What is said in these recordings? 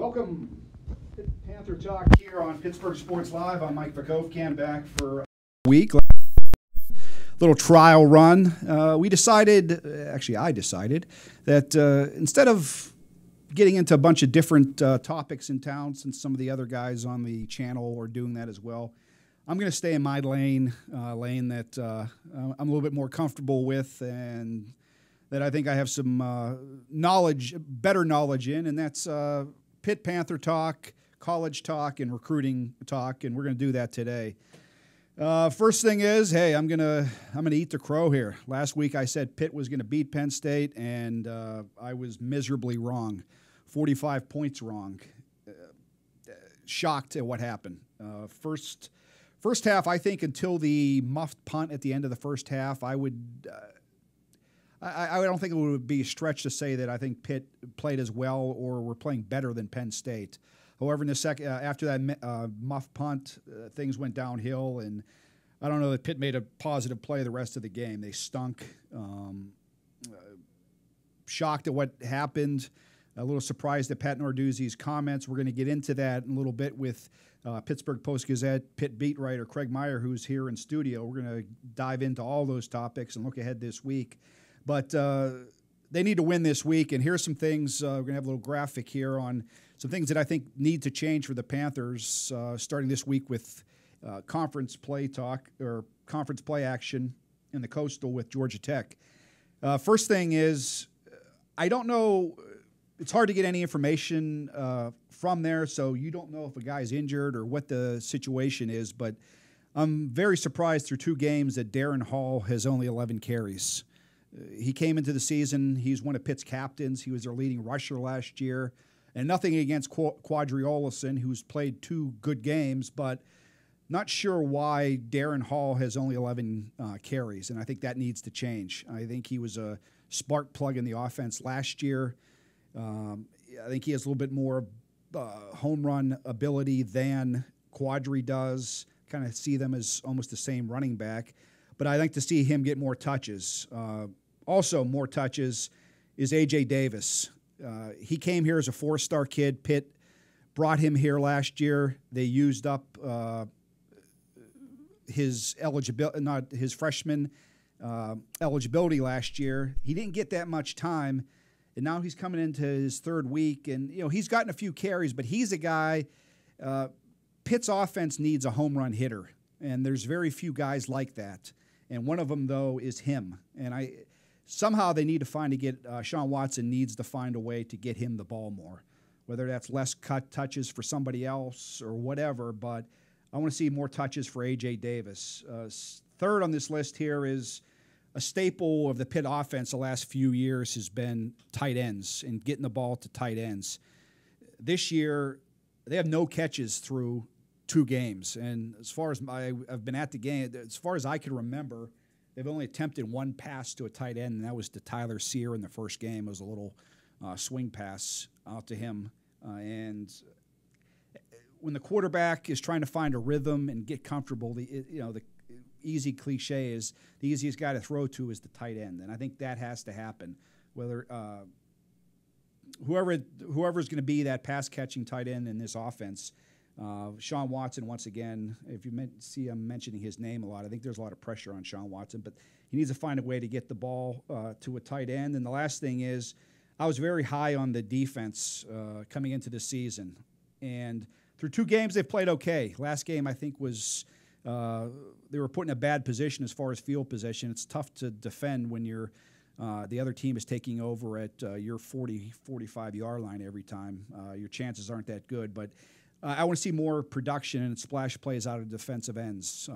Welcome, Pitt Panther Talk here on Pittsburgh Sports Live. I'm Mike Vukovcan, back for a week. Little trial run. I decided that instead of getting into a bunch of different topics in town, since some of the other guys on the channel are doing that as well, I'm going to stay in my lane that I'm a little bit more comfortable with and that I think I have some better knowledge in, and that's Pitt Panther talk, college talk, and recruiting talk, and we're going to do that today. First thing is, hey, I'm gonna eat the crow here. Last week I said Pitt was going to beat Penn State, and I was miserably wrong, 45 points wrong. Shocked at what happened. First half, I think until the muffed punt at the end of the first half, I don't think it would be a stretch to say that I think Pitt played as well or were playing better than Penn State. However, in the second, after that muff punt, things went downhill, and I don't know that Pitt made a positive play the rest of the game. They stunk. Shocked at what happened. A little surprised at Pat Narduzzi's comments. We're going to get into that in a little bit with Pittsburgh Post-Gazette Pitt beat writer Craig Meyer, who's here in studio. We're going to dive into all those topics and look ahead this week. But they need to win this week, and here's some things. We're going to have a little graphic here on some things that I think need to change for the Panthers, starting this week with conference play talk or conference play action in the Coastal with Georgia Tech. First thing is, I don't know. It's hard to get any information from there, so you don't know if a guy's injured or what the situation is. But I'm very surprised through two games that Darrin Hall has only 11 carries. He came into the season. He's one of Pitt's captains. He was their leading rusher last year. And nothing against Quadri Olison, who's played two good games, but not sure why Darrin Hall has only 11 carries, and I think that needs to change. I think he was a spark plug in the offense last year. I think he has a little bit more home run ability than Quadri does. Kind of see them as almost the same running back. But I'd like to see him get more touches. Also, more touches is A.J. Davis. He came here as a four-star kid. Pitt brought him here last year. They used up his eligibility, not his freshman eligibility last year. He didn't get that much time, and now he's coming into his third week. And he's gotten a few carries, but he's a guy. Pitt's offense needs a home run hitter, and there's very few guys like that. And one of them, though, is him. And somehow they need to find to get Sean Watson needs to find a way to get him the ball more, whether that's less cut touches for somebody else or whatever. But I want to see more touches for A.J. Davis. Third on this list here is a staple of the Pitt offense the last few years has been tight ends and getting the ball to tight ends. This year, they have no catches through two games, and as far as I've been at the game, as far as I can remember, they've only attempted one pass to a tight end, and that was to Tyler Sear in the first game. It was a little swing pass out to him, and when the quarterback is trying to find a rhythm and get comfortable, the easy cliche is the easiest guy to throw to is the tight end, and I think that has to happen. Whether whoever's going to be that pass catching tight end in this offense. Sean Watson, once again, if you see him mentioning his name a lot, I think there's a lot of pressure on Sean Watson, but he needs to find a way to get the ball to a tight end. And the last thing is, I was very high on the defense coming into this season. And through two games, they've played okay. Last game, I think, was they were put in a bad position as far as field position. It's tough to defend when you're the other team is taking over at your 40, 45-yard line every time. Your chances aren't that good, but I want to see more production and splash plays out of defensive ends.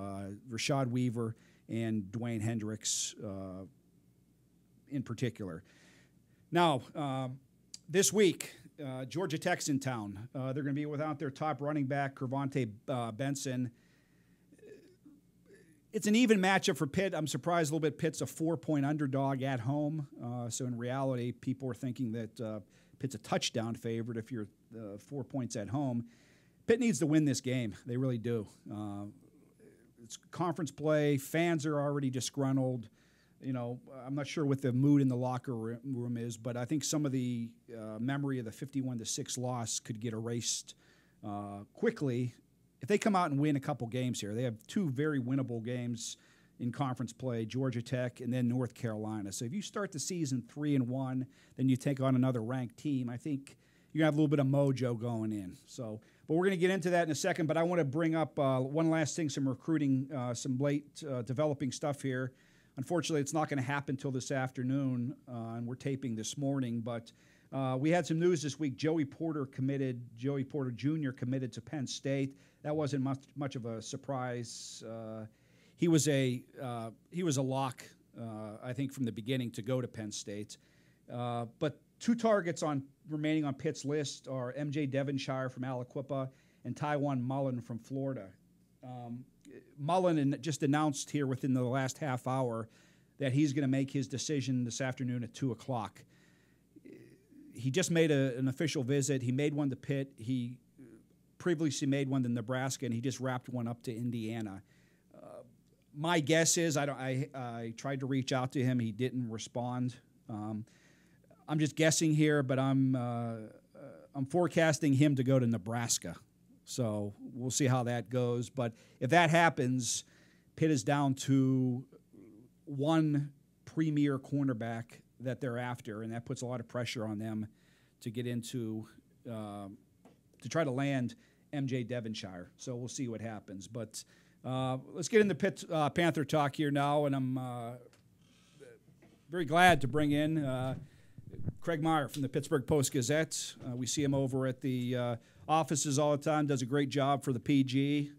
Rashad Weaver and Dwayne Hendricks in particular. Now, this week, Georgia Tech's in town. They're going to be without their top running back, Kervonte Benson. It's an even matchup for Pitt. I'm surprised a little bit. Pitt's a 4-point underdog at home. So in reality, people are thinking that Pitt's a touchdown favorite if you're 4 points at home. Pitt needs to win this game. They really do. It's conference play. Fans are already disgruntled. I'm not sure what the mood in the locker room is, but I think some of the memory of the 51-6 loss could get erased quickly if they come out and win a couple games here. They have two very winnable games in conference play, Georgia Tech and then North Carolina. So if you start the season 3-1, then you take on another ranked team, I think you have a little bit of mojo going in. So, but we're going to get into that in a second. But I want to bring up one last thing, some recruiting, some late developing stuff here. Unfortunately, it's not going to happen until this afternoon, and we're taping this morning. But we had some news this week. Joey Porter Jr. committed to Penn State. That wasn't much of a surprise. He was a lock, I think, from the beginning to go to Penn State. But two targets remaining on Pitt's list are M.J. Devonshire from Aliquippa and Taiwan Mullen from Florida. Mullen just announced here within the last half hour that he's going to make his decision this afternoon at 2 o'clock. He just made an official visit. He made one to Pitt. He previously made one to Nebraska, and he just wrapped one up to Indiana. My guess is I tried to reach out to him. He didn't respond. I'm just guessing here, but I'm forecasting him to go to Nebraska. So we'll see how that goes. But if that happens, Pitt is down to one premier cornerback that they're after, and that puts a lot of pressure on them to get into to try to land M.J. Devonshire. So we'll see what happens. But let's get into Pitt Panther talk here now, and I'm very glad to bring in Craig Meyer from the Pittsburgh Post-Gazette. We see him over at the offices all the time, does a great job for the PG,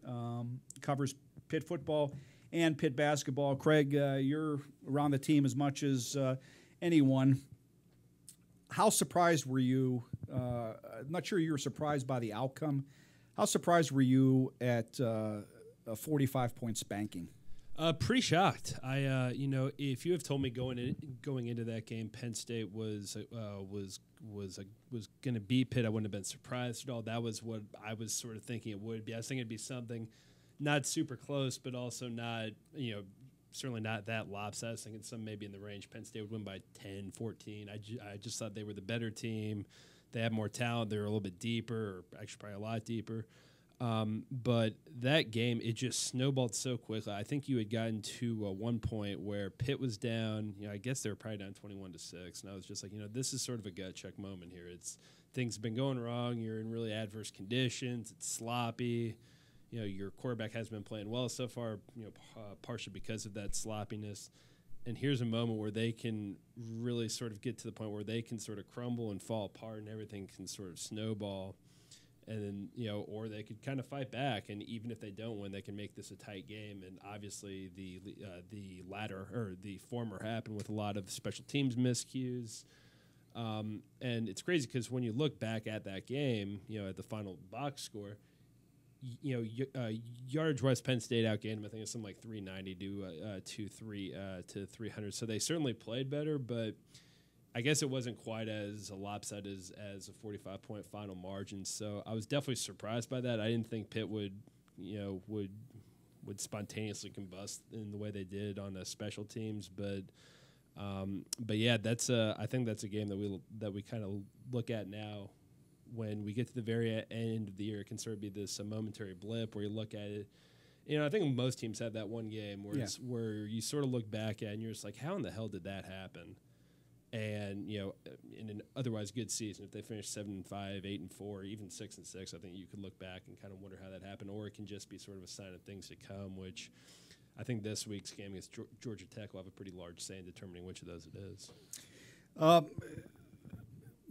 covers Pitt football and Pitt basketball. Craig, you're around the team as much as anyone. How surprised were you? I'm not sure you were surprised by the outcome. How surprised were you at a 45-point spanking? Pretty shocked. If you have told me going into that game, Penn State was going to beat Pitt, I wouldn't have been surprised at all. That was what I was sort of thinking it would be. I was thinking it'd be something not super close, but also not, certainly not that lopsided. I was thinking some maybe in the range. Penn State would win by 10, 14. I just thought they were the better team. They had more talent. They were a little bit deeper, or actually probably a lot deeper. But that game, it just snowballed so quickly. I think you had gotten to one point where Pitt was down. I guess they were probably down 21-6, and I was just like, this is sort of a gut check moment here. Things have been going wrong. You're in really adverse conditions. It's sloppy. Your quarterback has been playing well so far. Partially because of that sloppiness. And here's a moment where they can really sort of get to the point where they can sort of crumble and fall apart, and everything can sort of snowball. And then, or they could kind of fight back, and even if they don't win, they can make this a tight game. And obviously, the latter or the former happened with a lot of special teams miscues. And it's crazy because when you look back at that game, at the final box score, yardage-wise, Penn State outgained them. I think it's something like 390 to 300. So they certainly played better, but I guess it wasn't quite as lopsided as a 45-point final margin. So I was definitely surprised by that. I didn't think Pitt would spontaneously combust in the way they did on the special teams. But yeah, I think that's a game that we kind of look at now. When we get to the very end of the year, it can sort of be this momentary blip where you look at it. I think most teams have that one game where you sort of look back at it and you're just like, how in the hell did that happen? And, in an otherwise good season, if they finish 7-5, 8-4, even 6-6, I think you could look back and kind of wonder how that happened. Or it can just be sort of a sign of things to come, which I think this week's game against Georgia Tech will have a pretty large say in determining which of those it is.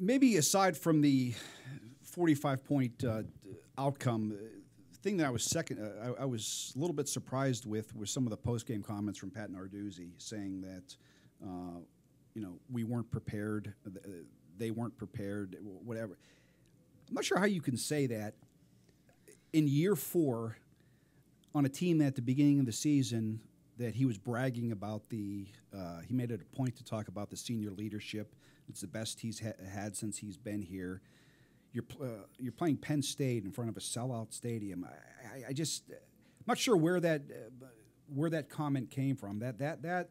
Maybe aside from the 45-point outcome, the thing that I was I was a little bit surprised with were some of the post-game comments from Pat Narduzzi saying that, we weren't prepared, they weren't prepared, whatever. I'm not sure how you can say that in year 4 on a team at the beginning of the season that he was bragging about he made it a point to talk about the senior leadership. It's the best he's had since he's been here. You're playing Penn State in front of a sellout stadium. I'm not sure where that comment came from. That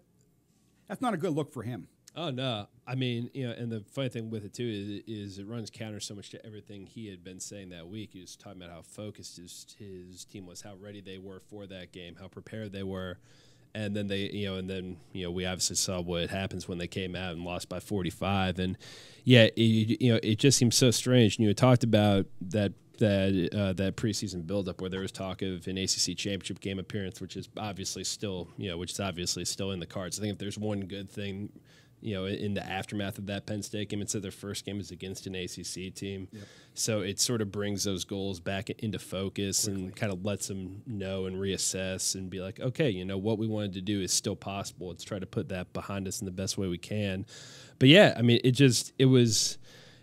That's not a good look for him. Oh no! I mean, and the funny thing with it too is it runs counter so much to everything he had been saying that week. He was talking about how focused his team was, how ready they were for that game, how prepared they were, and then we obviously saw what happens when they came out and lost by 45. And it just seems so strange. And you had talked about that preseason buildup where there was talk of an ACC championship game appearance, which is obviously still in the cards. I think if there's one good thing, in the aftermath of that Penn State game, it's that their first game is against an ACC team. Yep. So it sort of brings those goals back into focus and kind of lets them know and reassess and be like, okay, what we wanted to do is still possible. Let's try to put that behind us in the best way we can. But yeah, I mean, it was,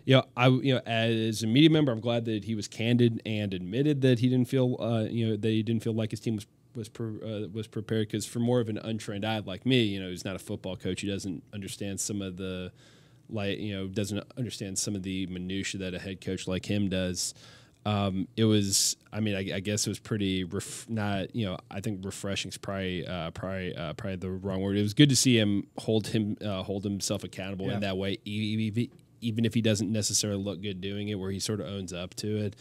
as a media member, I'm glad that he was candid and admitted that he didn't feel, like his team was prepared, because for more of an untrained eye like me, who's not a football coach, who doesn't understand some of the doesn't understand some of the minutia that a head coach like him does. It was, I guess it was pretty I think refreshing is probably the wrong word. It was good to see him hold himself accountable in that way, even if he doesn't necessarily look good doing it, where he sort of owns up to it.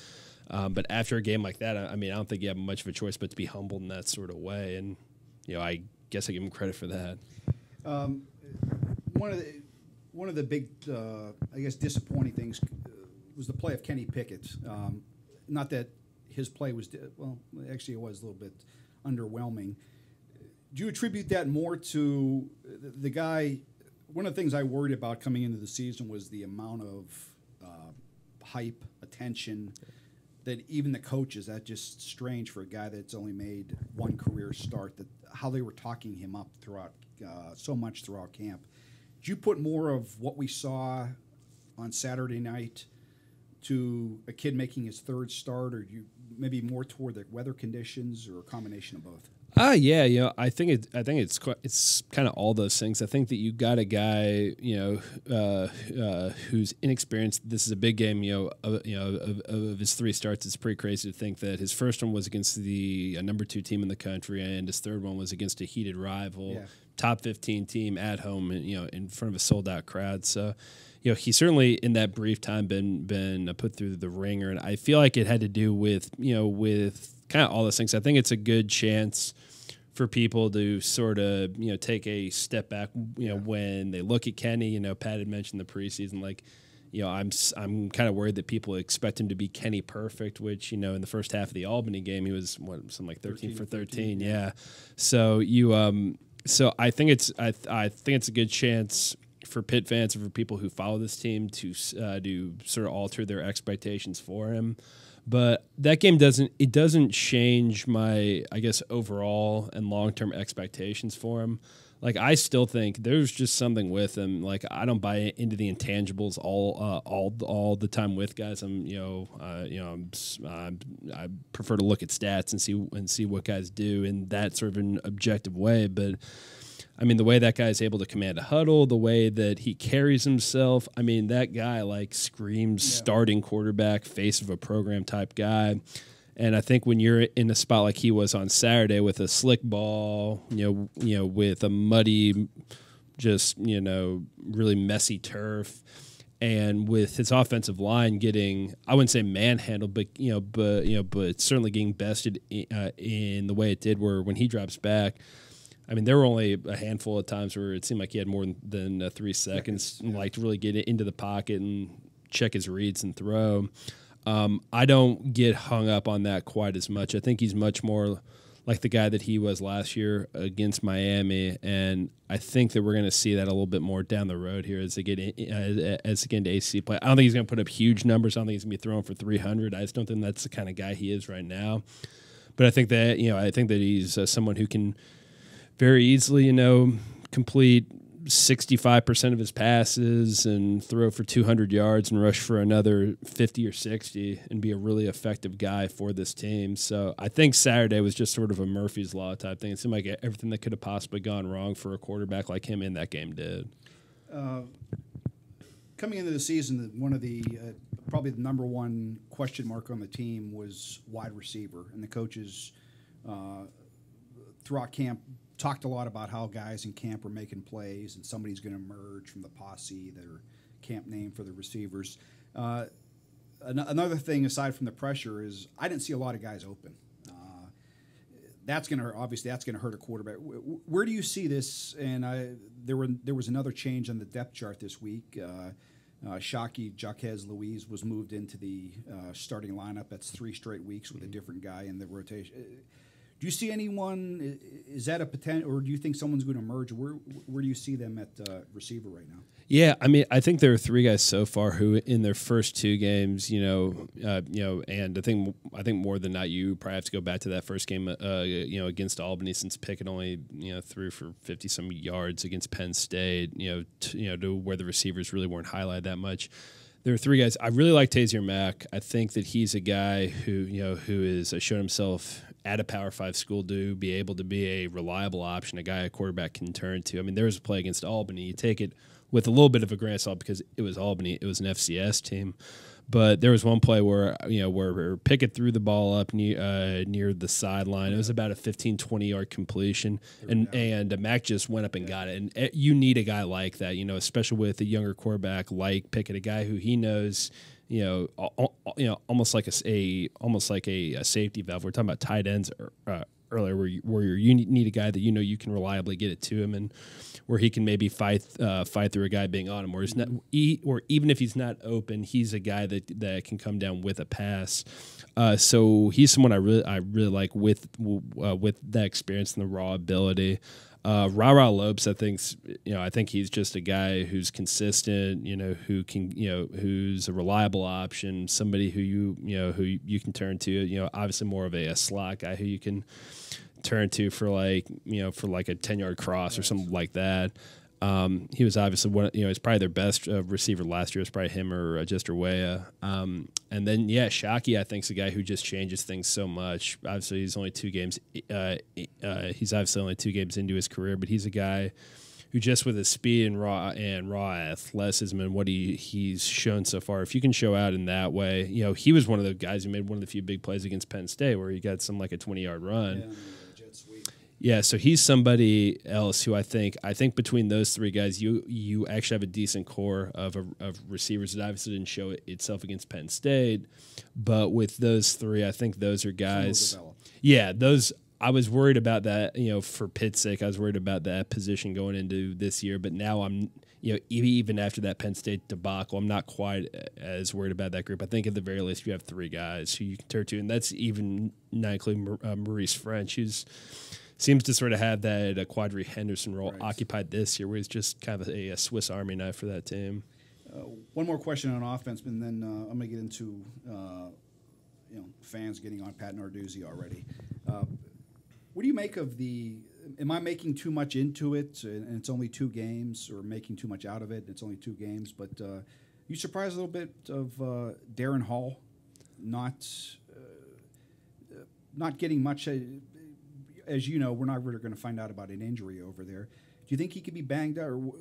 But after a game like that, I don't think you have much of a choice but to be humbled in that sort of way. And, I guess I give him credit for that. One of the big, disappointing things was the play of Kenny Pickett. Not that his play was, actually it was a little bit underwhelming. Do you attribute that more to the guy? One of the things I worried about coming into the season was the amount of hype, attention, that even the coaches, that's just strange for a guy that's only made one career start, that how they were talking him up throughout so much throughout camp. Did you put more of what we saw on Saturday night to a kid making his third start, or you maybe more toward the weather conditions, or a combination of both? I think it's kind of all those things. I think that you got a guy, who's inexperienced. This is a big game, of his three starts. It's pretty crazy to think that his first one was against the number 2 team in the country, and his third one was against a heated rival, top 15 team at home, and in front of a sold out crowd. So, he certainly in that brief time been put through the ringer, and I feel like it had to do with kind of all those things. I think it's a good chance for people to sort of, take a step back, when they look at Kenny. Pat had mentioned the preseason, I'm kind of worried that people expect him to be Kenny perfect, which, in the first half of the Albany game, he was something like 13 for 13. Yeah. So so I think it's a good chance for Pitt fans and for people who follow this team to sort of alter their expectations for him. But that game doesn't change my, I guess, overall and long-term expectations for him. I still think there's just something with him. I don't buy into the intangibles all the time with guys. I prefer to look at stats and see what guys do in that sort of an objective way. But the way that guy is able to command a huddle, the way that he carries himself, that guy screams starting quarterback, face of a program type guy. And I think when you're in a spot like he was on Saturday with a slick ball, with a muddy, just, really messy turf, and with his offensive line getting, I wouldn't say manhandled, but certainly getting bested in the way it did, where when he drops back, there were only a handful of times where it seemed like he had more than 3 seconds to really get into the pocket and check his reads and throw. I don't get hung up on that quite as much. I think he's much more like the guy that he was last year against Miami, and I think that we're going to see that a little bit more down the road here as they get into ACC play. I don't think he's going to put up huge numbers. I don't think he's going to be throwing for 300. I just don't think that's the kind of guy he is right now. But I think that he's someone who can very easily, complete 65% of his passes and throw for 200 yards and rush for another 50 or 60 and be a really effective guy for this team. So I think Saturday was just sort of a Murphy's Law type thing. It seemed like everything that could have possibly gone wrong for a quarterback like him in that game did. Coming into the season, one of the probably the number one question mark on the team was wide receiver, and the coaches throughout camp talked a lot about how guys in camp were making plays, and somebody's going to emerge from the posse, their camp name for the receivers. Another thing aside from the pressure is I didn't see a lot of guys open. That's going to hurt a quarterback. Where do you see this? And there was another change on the depth chart this week. Shockey Jaquez Louise was moved into the starting lineup. That's 3 straight weeks with a different guy in the rotation. Do you see anyone? Is that a potential, or do you think someone's going to emerge? Where do you see them at receiver right now? Yeah, I mean, I think there are 3 guys so far who, in their first 2 games, and I think more than not, you probably have to go back to that first game, against Albany, since Pickett only, threw for 50-some yards against Penn State, to where the receivers really weren't highlighted that much. There are 3 guys. I really like Tazier Mack. I think that he's a guy who has shown himself at a Power 5 school to be able to be a reliable option, a guy a quarterback can turn to. I mean, there was a play against Albany. You take it with a little bit of a grain of salt because it was Albany. It was an FCS team. But there was one play where Pickett threw the ball up near the sideline. It was about a 15, 20-yard completion, and Mac just went up and got it. And you need a guy like that, especially with a younger quarterback like Pickett, a guy who he knows, almost like a safety valve. We're talking about tight ends earlier, where you need a guy that you can reliably get it to him, and where he can maybe fight through a guy being on him, or or even if he's not open, he's a guy that can come down with a pass. So he's someone I really like with that experience and the raw ability. Ra Lopes, I think he's just a guy who's consistent, who's a reliable option, somebody who you can turn to, obviously more of a slot guy who you can turn to for like a 10-yard cross or something like that. He was obviously he's probably their best receiver last year. It's probably him or Jester Weah. And then Shockey, I think, is a guy who just changes things so much. Obviously, he's only 2 games. He's obviously only 2 games into his career, but he's a guy who, just with his speed and raw athleticism and what he's shown so far, if you can show out in that way, he was one of the guys who made one of the few big plays against Penn State where he got some like a 20-yard run. Yeah, jet sweep. Yeah, so he's somebody else who I think between those 3 guys, you actually have a decent core of receivers that obviously didn't show itself against Penn State, but with those 3, I think those are guys. Yeah, those. I was worried about that, for Pitt's sake. I was worried about that position going into this year, but now I'm, even after that Penn State debacle, I'm not quite as worried about that group. I think at the very least you have 3 guys who you can turn to, and that's even not including Maurice French, who's seems to sort of have that Quadri Henderson role occupied this year, where he's just kind of a Swiss Army knife for that team. One more question on offense, and then I'm going to get into fans getting on Pat Narduzzi already. What do you make of am I making too much into it, and it's only 2 games, or making too much out of it, and it's only 2 games, but you surprised a little bit of Darrin Hall not getting much. As you know, we're not really going to find out about an injury over there. Do you think he could be banged out, or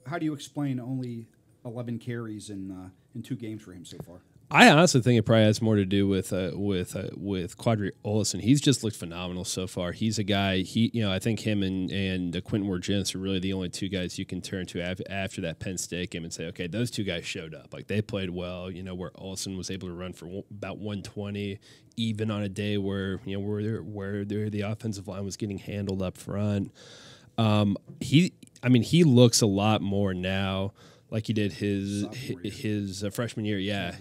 how do you explain only 11 carries in 2 games for him so far? I honestly think it probably has more to do with Quadri Olson. He's just looked phenomenal so far. He's a guy. I think him and Quentin Wargents are really the only 2 guys you can turn to after that Penn State game and say, okay, those 2 guys showed up. Like, they played well. Where Olson was able to run for about 120, even on a day where the offensive line was getting handled up front. He looks a lot more now like he did his freshman year. Yeah.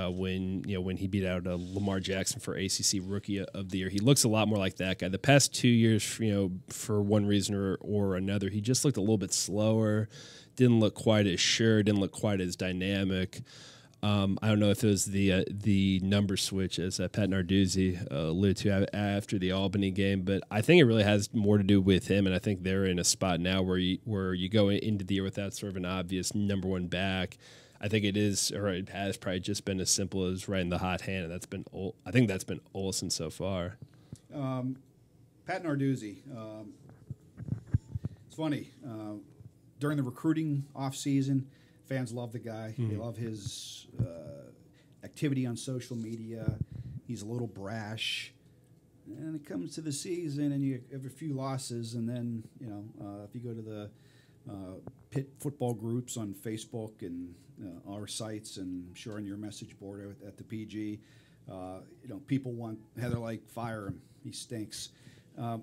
When he beat out Lamar Jackson for ACC Rookie of the Year, he looks a lot more like that guy. The past 2 years, for one reason or another, he just looked a little bit slower, didn't look quite as sure, didn't look quite as dynamic. I don't know if it was the number switch, as Pat Narduzzi alluded to after the Albany game, but I think it really has more to do with him, and I think they're in a spot now where you go into the year without sort of an obvious number 1 back. I think it is, or it has probably just been as simple as riding the hot hand, and I think that's been Olson so far. Pat Narduzzi, it's funny, during the recruiting offseason, fans love the guy. They love his activity on social media. He's a little brash. And it comes to the season, and you have a few losses, and then if you go to the Pitt football groups on Facebook and our sites, and I'm sure on your message board at the PG, people want Heather like fire him. He stinks. Where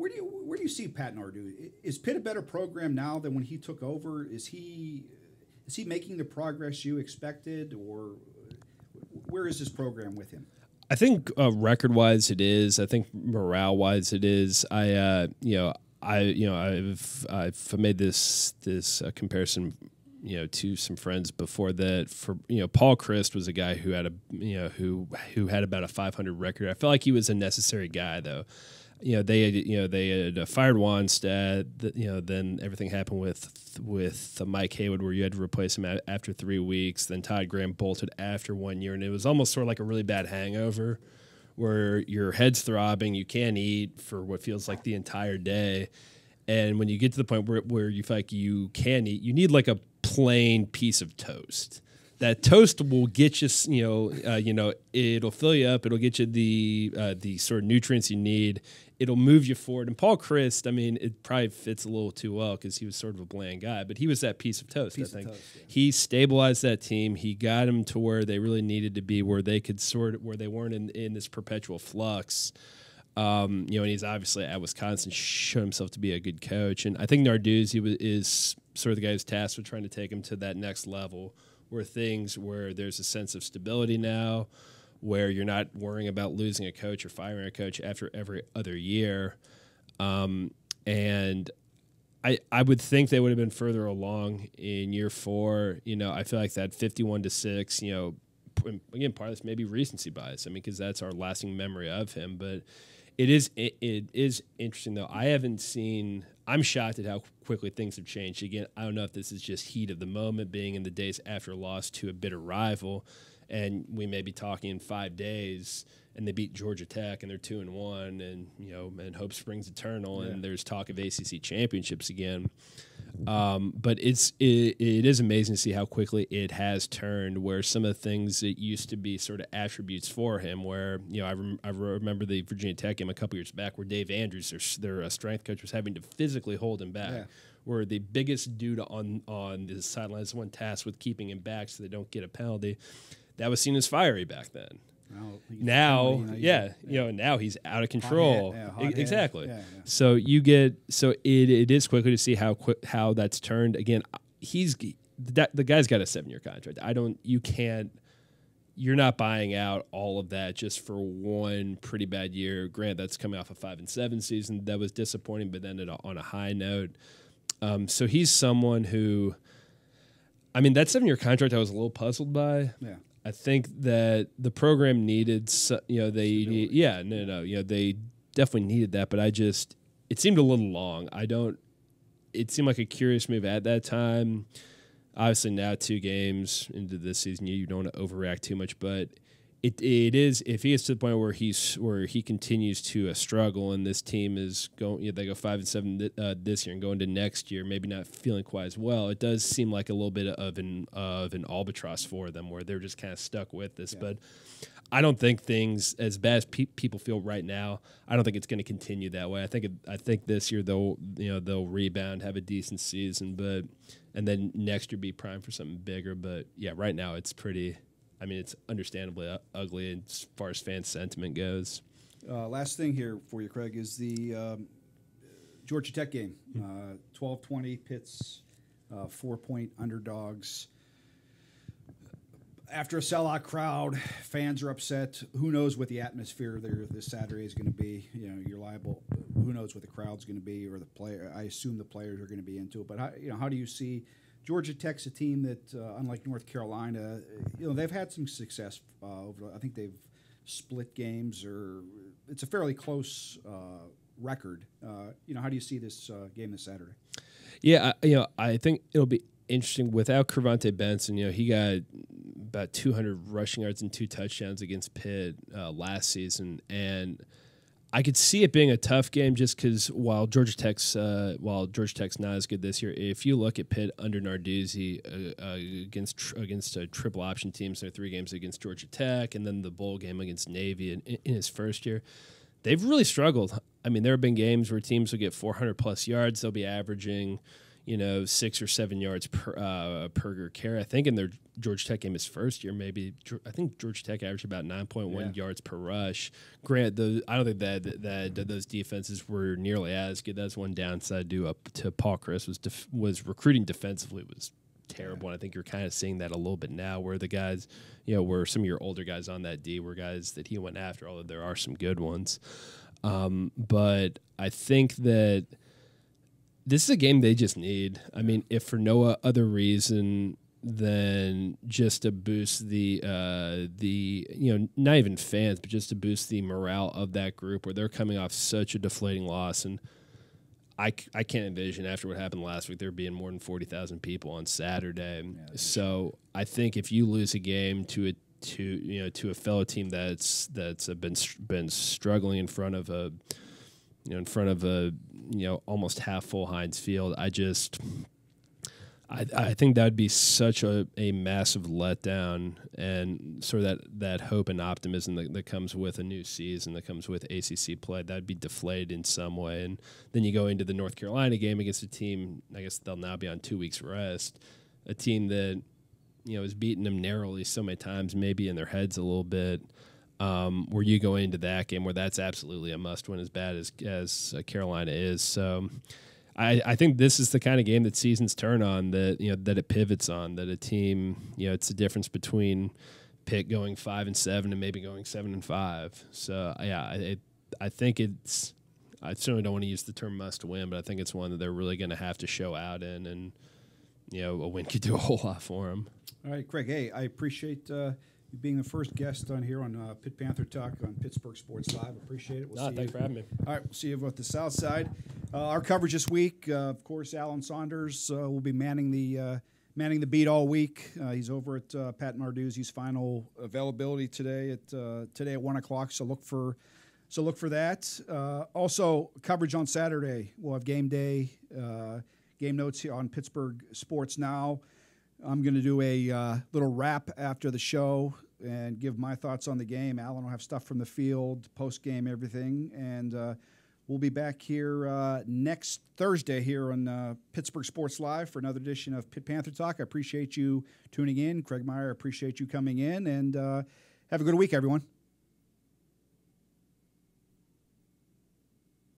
do you see Pat Narduzzi? Is Pitt a better program now than when he took over? Is he making the progress you expected, or where is this program with him? I think record-wise it is. I think morale-wise it is. I've made this comparison, to some friends before that. For Paul Christ was a guy who had who had about a 500 record. I felt like he was a necessary guy though. They had fired Wannstedt. Then everything happened with Mike Haywood, where you had to replace him after 3 weeks. Then Todd Graham bolted after 1 year, and it was almost sort of like a really bad hangover, where your head's throbbing, you can't eat for what feels like the entire day, and when you get to the point where you feel like you can eat, you need like a plain piece of toast. That toast will get you, it'll fill you up. It'll get you the sort of nutrients you need. It'll move you forward. And Paul Christ, it probably fits a little too well because he was sort of a bland guy, but he was that piece of toast. I think he stabilized that team. He got them to where they really needed to be, where they could where they weren't in this perpetual flux. And he's obviously at Wisconsin shown himself to be a good coach. And I think Narduzzi is sort of the guy who's tasked with trying to take him to that next level, where there's a sense of stability now, where you're not worrying about losing a coach or firing a coach after every other year. And I would think they would have been further along in year 4. I feel like that 51-6, again, part of this may be recency bias. Because that's our lasting memory of him. But it is interesting, though. I'm shocked at how quickly things have changed. Again, I don't know if this is just heat of the moment, being in the days after a loss to a bitter rival, and we may be talking in 5 days, and they beat Georgia Tech, and they're 2-1, and hope springs eternal, and there's talk of ACC championships again. But it is amazing to see how quickly it has turned, where some of the things that used to be sort of attributes for him, where I remember the Virginia Tech game a couple years back, where Dave Andrews, their strength coach, was having to physically hold him back. Where the biggest dude on the sideline is the one tasked with keeping him back so they don't get a penalty. That was seen as fiery back then. Now he's out of control. Exactly. So it is quickly to see how that's turned. Again, the guy's got a 7-year contract. You're not buying out all of that just for one pretty bad year. Grant, that's coming off a 5-7 season that was disappointing, but ended on a high note. So he's someone who, that 7-year contract I was a little puzzled by. Yeah. I think that the program needed, they definitely needed that, but it seemed a little long. It seemed like a curious move at that time. Obviously now 2 games into this season, you don't want to overreact too much, but it is, if he gets to the point where he continues to struggle, and this team is going, they go 5-7 this year and go into next year, maybe not feeling quite as well. It does seem like a little bit of an albatross for them, where they're just kind of stuck with this. Yeah. But I don't think things, as bad as people feel right now, I don't think it's going to continue that way. I think this year they'll rebound, have a decent season, and then next year be primed for something bigger. But yeah, right now it's pretty. It's understandably ugly as far as fan sentiment goes. Last thing here for you, Craig, is the Georgia Tech game. 12-20, Pitt's 4-point underdogs. After a sellout crowd, fans are upset. Who knows what the atmosphere there this Saturday is going to be? You're liable. Who knows what the crowd's going to be, or the player? I assume the players are going to be into it. But how do you see Georgia Tech's a team that, unlike North Carolina, they've had some success I think they've split games, or it's a fairly close record. How do you see this game this Saturday? Yeah, I think it'll be interesting. Without Cravante Benson, he got about 200 rushing yards and 2 touchdowns against Pitt last season, and I could see it being a tough game just because while Georgia Tech's not as good this year, if you look at Pitt under Narduzzi against a triple option teams, their 3 games against Georgia Tech and then the bowl game against Navy in his first year, they've really struggled. I mean, there have been games where teams will get 400 plus yards. They'll be averaging, 6 or 7 yards per carry. I think in their Georgia Tech game his first year, I think Georgia Tech averaged about 9.1 yards per rush. Grant, I don't think that those defenses were nearly as good. That's one downside to Paul Chris was recruiting defensively was terrible. And I think you're kind of seeing that a little bit now, where the guys, where some of your older guys on that D were guys that he went after, although there are some good ones. But I think that this is a game they just need. I mean, if for no other reason than just to boost the not even fans, but just to boost the morale of that group, where they're coming off such a deflating loss. And I can't envision after what happened last week there being more than 40,000 people on Saturday. Yeah, so I think if you lose a game to a fellow team that's been struggling in front of a almost half full Heinz Field, I think that would be such a massive letdown, and sort of that hope and optimism that comes with a new season, that comes with ACC play, that would be deflated in some way. And then you go into the North Carolina game against a team, I guess they'll now be on 2 weeks rest, a team that has beaten them narrowly so many times, maybe in their heads a little bit. Where you go into that game where that's absolutely a must-win, as bad as Carolina is. So I think this is the kind of game that seasons turn on, that it pivots on, that a team, it's the difference between Pitt going 5-7 and maybe going 7-5. So yeah, I think I certainly don't want to use the term must-win, but I think it's one that they're really going to have to show out in, and a win could do a whole lot for them. All right, Craig. Hey, I appreciate being the first guest on here on Pitt Panther Talk on Pittsburgh Sports Live. Appreciate it. Thanks for having me. All right, we'll see you at the South Side. Our coverage this week, of course, Alan Saunders will be manning the beat all week. He's over at Pat Narduzzi's final availability today at 1:00. So look for that. Also, coverage on Saturday. We'll have game day, game notes here on Pittsburgh Sports Now. I'm going to do a little wrap after the show and give my thoughts on the game. Alan will have stuff from the field, post-game, everything. And we'll be back here next Thursday here on Pittsburgh Sports Live for another edition of Pitt Panther Talk. I appreciate you tuning in. Craig Meyer, I appreciate you coming in. And have a good week, everyone.